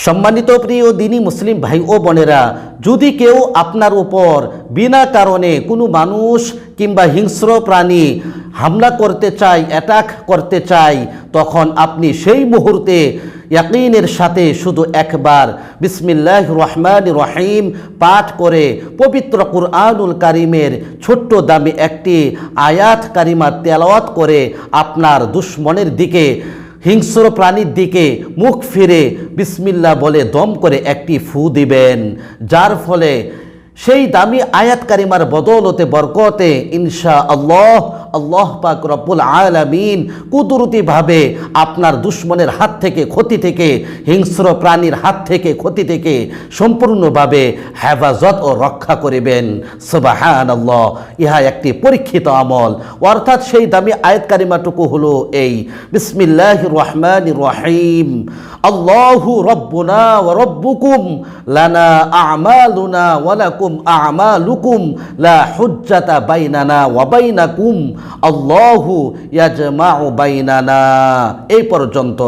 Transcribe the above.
সম্মানিত প্রিয় দিনী মুসলিম ভাই ও বোনেরা, যদি কেউ আপনার উপর বিনা কারণে কোনো মানুষ কিংবা হিংস্র প্রাণী হামলা করতে চায়, অ্যাটাক করতে চায়, তখন আপনি সেই মুহূর্তে ইয়াকিনের সাথে শুধু একবার বিসমিল্লাহির রহমানির রহিম পাঠ করে পবিত্র কুরআনুল কারীমের ছোট্ট দামি একটি আয়াত কারিমা তেলাওয়াত করে আপনার দুশমনের দিকে, হিংস্র প্রাণীর দিকে মুখ ফিরে বিসমিল্লাহ বলে দম করে একটি ফু দিবেন, যার ফলে সেই দামি আয়াত কারিমার বদৌলতে বরকতে ইনশাআল্লাহ আল্লাহ পাক রব্বুল আলামিন কুদরতিভাবে আপনার দুশমনের হাত থেকে, ক্ষতি থেকে, হিংস্র প্রাণীর হাত থেকে, ক্ষতি থেকে সম্পূর্ণভাবে হেফাজত ও রক্ষা করিবেন। সুবহানাল্লাহ। ইহা একটি পরীক্ষিত আমল, অর্থাৎ সেই দামি আয়াত কারিমাটুকু হলো এই বিসমিল্লাহির রহমানির রহিম। আল্লাহু রব্বুনা ওয়া রব্বুকুম লানা আমালুনা ওয়া লাকুম আমালুকুম লা হুজ্জাতা বাইনানা ওয়া বাইনাকুম আল্লাহু ইয়াজমাউ বাইনানা। এই পর্যন্ত।